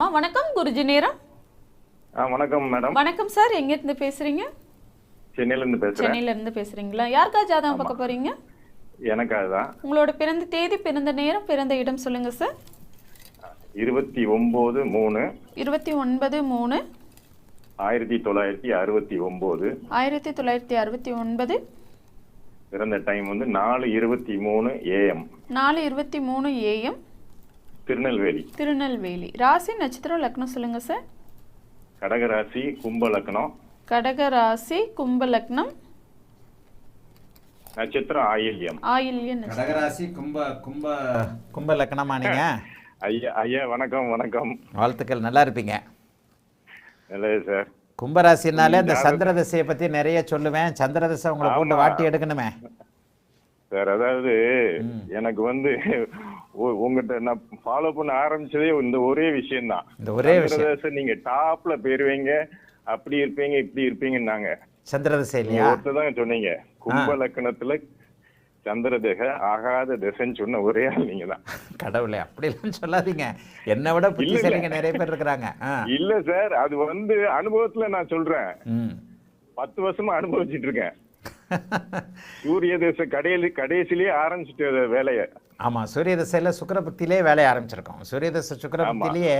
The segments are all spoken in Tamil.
வணக்கம் குருஜி நேரம். வணக்கம் மேடம். வணக்கம் சார், எங்க இருந்து பேசுறீங்க? சென்னையில இருந்து பேசுறேன். சென்னையில இருந்து பேசுறீங்களா? யாருக்கா ஜாதகம் பார்க்க போறீங்க? எனக்காக தான். உங்களோட பிறந்த தேதி, பிறந்த நேரம், பிறந்த இடம் சொல்லுங்க சார். 29/3 29/3 1969. 1969. பிறந்த டைம் வந்து 4:23 AM. 4:23 AM. திருநெல்வேலி. திருநெல்வேலி. ராசி, நட்சத்திரம், லக்னம் சொல்லுங்க சார். கடகராசி, கும்ப லக்னம். கடகராசி, கும்ப லக்னம். நட்சத்திரம் ஆயில்யம். ஆயில்யம். கடகராசி, கும்ப லக்னமா நீங்க? ஐயா வணக்கம். வணக்கம், வாழ்த்துக்கள். நல்லா இருப்பீங்க. நல்லது சார். கும்பராசினாலே இந்த சந்திர தசையை பத்தி நிறைய சொல்லுவேன். சந்திர தசை உங்களை போட்டு வாட்டி எடுக்கணுமே சார். அதாவது எனக்கு வந்து உங்ககிட்ட நான் ஃபாலோ பண்ண ஆரம்பிச்சதே இந்த ஒரே விஷயம் தான். இந்த ஒரே விஷயம். நீங்க டாப்ல போயிருவீங்க, அப்படி இருப்பீங்க, இப்படி இருப்பீங்கன்னாங்க. சந்திர தசை இல்லையா? ஒருத்ததான் சொன்னீங்க. கும்ப லக்னத்துல சந்திர தசை ஆகாத தசைன்னு சொன்ன ஒரே ஆள் நீங்க தான். கடவுளே, அப்படிலாம் சொல்லாதீங்க. என்னை விட புத்திசாலிங்க நிறைய பேர் இருக்கிறாங்க. இல்ல சார், அது வந்து அனுபவத்துல நான் சொல்றேன். 10 வருஷமா அனுபவிச்சுட்டு இருக்கேன். சூரிய தசை கடைசிலேயே ஆரம்பிச்சுட்டு வேலைய. ஆமா, சூரிய தசையில சுக்கிரபக்தியிலே வேலையை ஆரம்பிச்சிருக்கோம். சூரிய தசை சுக்கிரபக்தியிலேயே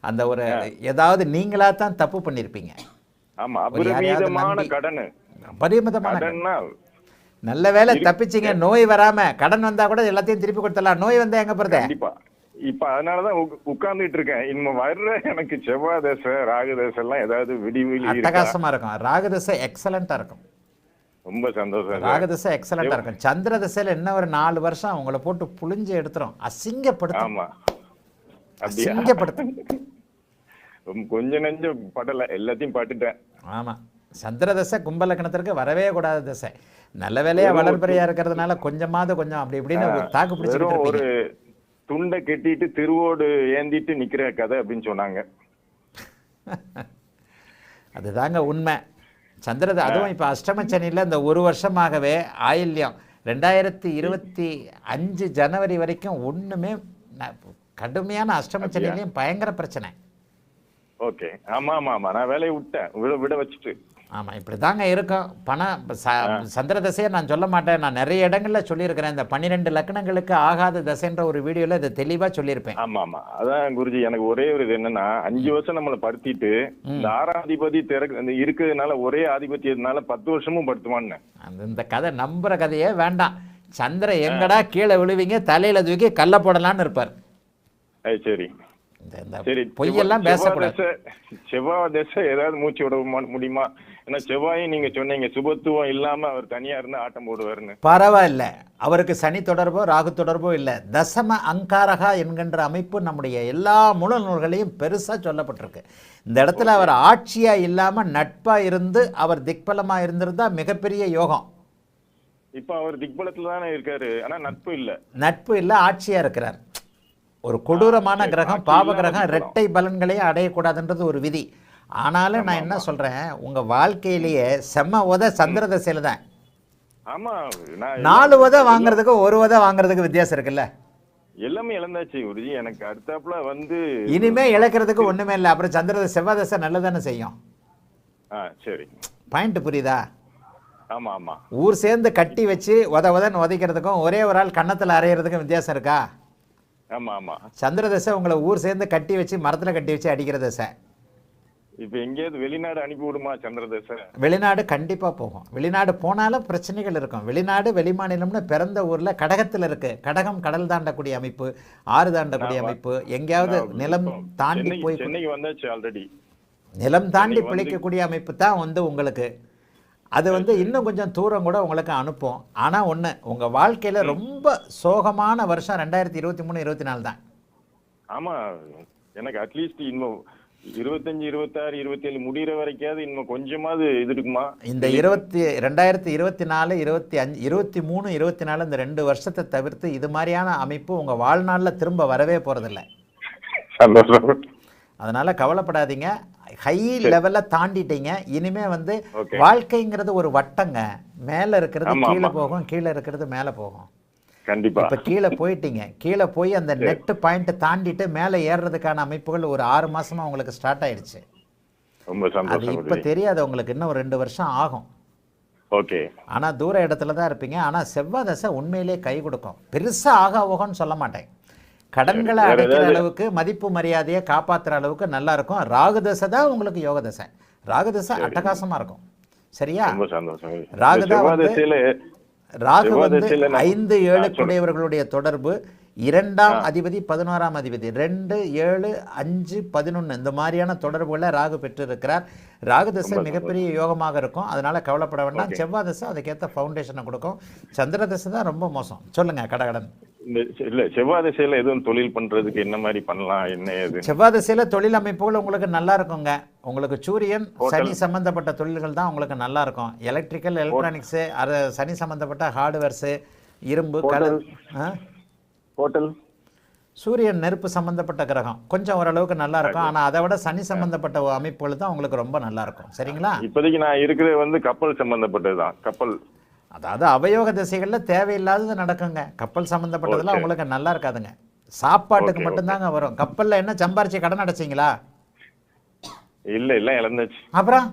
அந்த ஒரு ஏதாவது நீங்களா தான் தப்பு பண்ணிருப்பீங்க. ஆமா, அபரிமிதமான கடன். அபரிமிதமான கடன். நல்ல வேலை தப்பிச்சிங்க. நோய் வராம. கடன் வந்தா கூட எல்லாத்தையும் திருப்பி கொடுத்தலாம். நோய் வந்தா எங்க போறது? கண்டிப்பா. இப்ப அதனாலதான் உட்கார்ந்துட்டு இருக்கேன். இன்னும் வர்ற எனக்கு செவ்வாய் தசை, ராகு தசை எல்லாம் ஏதாவது விடிவெளி அட்டகாசமா இருக்கும். ராகு தசை எக்ஸலண்டா இருக்கும். ரொம்ப சந்தோஷம். ராகு தசை எக்ஸலண்டா இருக்கும். சந்திர தசையில என்ன ஒரு 4 வருஷம் உங்களை போட்டு புளிஞ்சு எடுத்துரும். அசிங்கப்படுத்தும். ஆமா, அசிங்கப்படுத்தும். கொஞ்ச நெஞ்சம் படல, எல்லாத்தையும் பட்டுட்டேன். ஆமா, சந்திர தசை கும்ப லக்னத்திற்கு வரவே கூடாத தசை. நல்ல வேலையா வளர்பிறையா இருக்கிறதுனால கொஞ்சம் அப்படி இப்படின்னு தாக்கு பிடிச்சிட்டு ஒரு துண்டை கட்டிட்டு திருவோடு ஏந்திட்டு நிக்கிற கதை அப்படின்னு சொன்னாங்க. அதுதாங்க உண்மை. அதுவும் இப்ப அஷ்டம சனியில இந்த ஒரு வருஷமாகவே ஆயில்யம் 2025 ஜனவரி வரைக்கும் ஒண்ணுமே கடுமையான அஷ்டம சனிலையும் பயங்கர பிரச்சனை. ஓகே. ஆமா ஆமா ஆமா, நான் வேலையை விட வச்சுட்டு. ஆமாம், இப்படி தாங்க இருக்கும். சந்திர தசையை நான் சொல்ல மாட்டேன். நான் நிறைய இடங்களில் சொல்லியிருக்கிறேன். இந்த 12 லக்னங்களுக்கு ஆகாத தசைன்ற ஒரு வீடியோவில் இதை தெளிவாக சொல்லியிருப்பேன். ஆமாம் ஆமாம், அதான் குருஜி. எனக்கு ஒரே ஒரு இது என்னன்னா, 5 வருஷம் நம்மளை படுத்திட்டு இந்த 6ஆம் அதிபதி இருக்கிறதுனால, ஒரே ஆதிபத்தியத்தினால 10 வருஷமும் படுத்துவான்னு. இந்த கதை நம்புற கதையே வேண்டாம். சந்திர எங்கடா கீழே விழுவீங்க, தலையில தூக்கி கல்ல போடலான்னு இருப்பார். சரி சரி, பொய்யெல்லாம் பேசக்கூடாது. செவ்வாய் தசை ஏதாவது மூச்சு விட முடியுமா? ஏன்னா செவ்வாயும் நீங்க சொன்னீங்க சுபத்துவம் இல்லாம அவர் தனியா இருந்து ஆட்டம் போடுவாருன்னு. பரவாயில்ல, அவருக்கு சனி தொடர்போ ராகு தொடர்போ இல்லை. தசம அங்காரகா என்கின்ற அமைப்பு நம்முடைய எல்லா முழு நூல்களையும் பெருசா சொல்லப்பட்டிருக்கு. இந்த இடத்துல அவர் ஆட்சியா இல்லாம நட்பா இருந்து அவர் திக்பலமா இருந்திருந்தா மிகப்பெரிய யோகம். இப்ப அவர் திக்பலத்துல தானே இருக்காரு, ஆனா நட்பு இல்ல, ஆட்சியா இருக்கிறார். ஒரு கொடூரமான கிரகம், பாவ கிரகம், இரட்டை பலன்களையும் அடையக்கூடாதுன்றது ஒரு விதி. ஆனாலும் நான் என்ன சொல்றேன், உங்க வாழ்க்கையிலேயே செம்ம உத சந்திர தசையில தான். ஆமா, 4 உத வாங்குறதுக்கு 1 உத வாங்குறதுக்கு வித்தியாசம் இருக்குல்ல. எல்லாமே இழந்தாச்சு குருஜி. எனக்கு அடுத்தாப்புல வந்து இனிமே இழக்கிறதுக்கு ஒண்ணுமே இல்லை. அப்புறம் சந்திர செவ்வாய் தசை நல்லதானே செய்யும். சரி, பாயிண்ட் புரியுதா? ஆமா ஆமா, ஊர் சேர்ந்து கட்டி வச்சு உதன்னு உதைக்கிறதுக்கும் ஒரே ஒரு ஆள் கன்னத்துல அரைகிறதுக்கும் வித்தியாசம் இருக்கா? ஆமா ஆமா. சந்திர தசை உங்களை ஊர் சேர்ந்து கட்டி வச்சு மரத்துல கட்டி வச்சு அடிக்கிற தசை. இப்ப எங்கேயாவது வெளிநாடு அனுப்பி விடுமா சந்திர தசை? வெளிநாடு கண்டிப்பா போகும். வெளிநாடு போனாலும் பிரச்சனைகள் இருக்கும். வெளிநாடு வெளிமாநிலம்னு பிறந்த ஊர்ல கடகத்துல இருக்கு. கடகம் கடல் தாண்டக்கூடிய அமைப்பு, ஆறு தாண்டக்கூடிய அமைப்பு. எங்கேயாவது நிலம் தாண்டி போய் சென்னைக்கு வந்தாச்சு ஆல்ரெடி. நிலம் தாண்டி பிழைக்கக்கூடிய அமைப்பு தான் வந்து உங்களுக்கு. அது வந்து இன்னும் கொஞ்சம் தூரம் கூட உங்களுக்கு அனுப்பும். ஆனால் ஒன்று, உங்கள் வாழ்க்கையில் ரொம்ப சோகமான வருஷம் 2023-24 தான். ஆமாம், எனக்கு அட்லீஸ்ட் இன்னும் 25, 26, 27 முடிகிற வரைக்காவது இன்னும் கொஞ்சமாவது இது இருக்குமா? இந்த 2024, 25, 23, 24 இந்த 2 வருஷத்தை தவிர்த்து இது மாதிரியான அமைப்பு உங்கள் வாழ்நாளில் திரும்ப வரவே போகிறதில்ல. அதனால கவலைப்படாதீங்க. ஹை லெவல்ல தாண்டிட்டீங்க. இனிமே வந்து வாழ்க்கைங்கிறது ஒரு வட்டங்க. மேல இருக்கிறது கீழே போகும், கீழே இருக்கிறது மேல போகும். கண்டிப்பா. இப்ப கீழே போயிட்டீங்க, கீழே போய் அந்த நெட் பாயிண்ட் தாண்டிட்டு மேலே ஏறுறதுக்கான அமைப்புகள் ஒரு 6 மாசமா உங்களுக்கு ஸ்டார்ட் ஆயிடுச்சு. ரொம்ப அது சந்தோஷம் இப்ப குருஜி. தெரியாது உங்களுக்கு, இன்னும் ஒரு 2 வருஷம் ஆகும். ஓகே. ஆனா தூர இடத்துல தான் இருப்பீங்க. ஆனா செவ்வாய் தசை உண்மையிலே கை கொடுக்கும். பெருசா ஓகன்னு சொல்ல மாட்டேன். கடன்களை வேற அடைக்கிற ஏதாவது? அளவுக்கு, மதிப்பு மரியாதையை காப்பாத்துற அளவுக்கு நல்லா இருக்கும். ராகு தசை தான் உங்களுக்கு யோக தசை. ராகு தசை அட்டகாசமா இருக்கும். சரியா? ரொம்ப சந்தோஷம் குருஜி. ராகு தான் செவ்வாய் வந்து திசையில ராகு செவ்வாய் வந்து திசையில நான் 5, 7 சொல்றேன். குடையவர்களுடைய தொடர்பு, 2ஆம் அதிபதி 11ஆம் அதிபதி 2, 7, 5, 11 இந்த மாதிரியான தொடர்புகளை ராகு பெற்றிருக்கிறார். ராகு தசை மிகப்பெரிய யோகமாக இருக்கும். அதனால கவலைப்பட வேண்டாம். செவ்வாய் தசை அதுக்கேற்ற ஃபவுண்டேஷனை கொடுக்கும். சந்திர தசை தான் ரொம்ப மோசம். சொல்லுங்க கடகடன். இல்ல செவ்வாய் திசையில எதுவும் தொழில் பண்றதுக்கு என்ன மாதிரி பண்ணலாம், என்ன ஏது? செவ்வாய் திசையில தொழில் அமைப்புகள் உங்களுக்கு நல்லா இருக்குங்க. உங்களுக்கு சூரியன் சனி சம்பந்தப்பட்ட தொழில்கள் தான் உங்களுக்கு நல்லா இருக்கும். எலக்ட்ரிக்கல், எலக்ட்ரானிக்ஸு, சனி சம்பந்தப்பட்ட ஹார்ட்வேர்ஸு, இரும்பு, கலர். ஹோட்டல். சூரியன் நெருப்பு சம்பந்தப்பட்ட கிரகம் கொஞ்சம் ஓரளவுக்கு நல்லா இருக்கும். ஆனா அதை விட சனி சம்பந்தப்பட்ட அமைப்புகள் தான் உங்களுக்கு ரொம்ப நல்லா இருக்கும். சரிங்களா? இப்போதைக்கு நான் இருக்கிறது வந்து கப்பல் சம்பந்தப்பட்டதுதான். கப்பல். அதாவது அவயோக திசைகள்ல தேவையில்லாதது நடக்குங்க. கப்பல் சம்பந்தப்பட்டதெல்லாம் உங்களுக்கு நல்லா இருக்காதுங்க. சாப்பாட்டுக்கு மட்டும்தாங்க வரும். கப்பல்ல என்ன சம்பாரிச்சு கடன் அடைச்சிங்களா? இல்ல இழந்துச்சு. அப்புறம்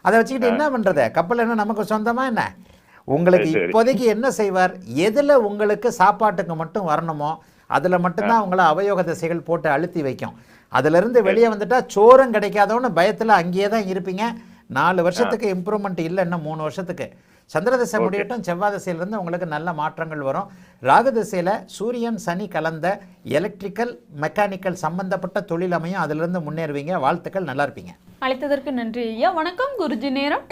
அதை வச்சுக்கிட்டு என்ன பண்றது? கப்பல் என்ன நமக்கு சொந்தமா என்ன? உங்களுக்கு இப்போதைக்கு என்ன செய்வார்? எதுல உங்களுக்கு சாப்பாட்டுக்கு மட்டும் வரணுமோ அதுல மட்டும்தான் உங்களை அவயோக திசைகள் போட்டு அழுத்தி வைக்கும். அதுல இருந்து வெளியே வந்துட்டா சோறும் கிடைக்காதோன்னு பயத்துல அங்கேயே தான் இருப்பீங்க. 4 வருஷத்துக்கு இம்ப்ரூவ்மெண்ட் இல்லை, இன்னும் 3 வருஷத்துக்கு. சந்திர திசை முடியட்டும். செவ்வாய் திசையிலிருந்து உங்களுக்கு நல்ல மாற்றங்கள் வரும். ராகு திசையில சூரியன் சனி கலந்த எலக்ட்ரிக்கல், மெக்கானிக்கல் சம்பந்தப்பட்ட தொழில் அமையும். அதிலிருந்து முன்னேறுவீங்க. வாழ்த்துக்கள், நல்லா இருப்பீங்க. அழைத்ததற்கு நன்றி ஐயா. வணக்கம் குருஜி. நேரம்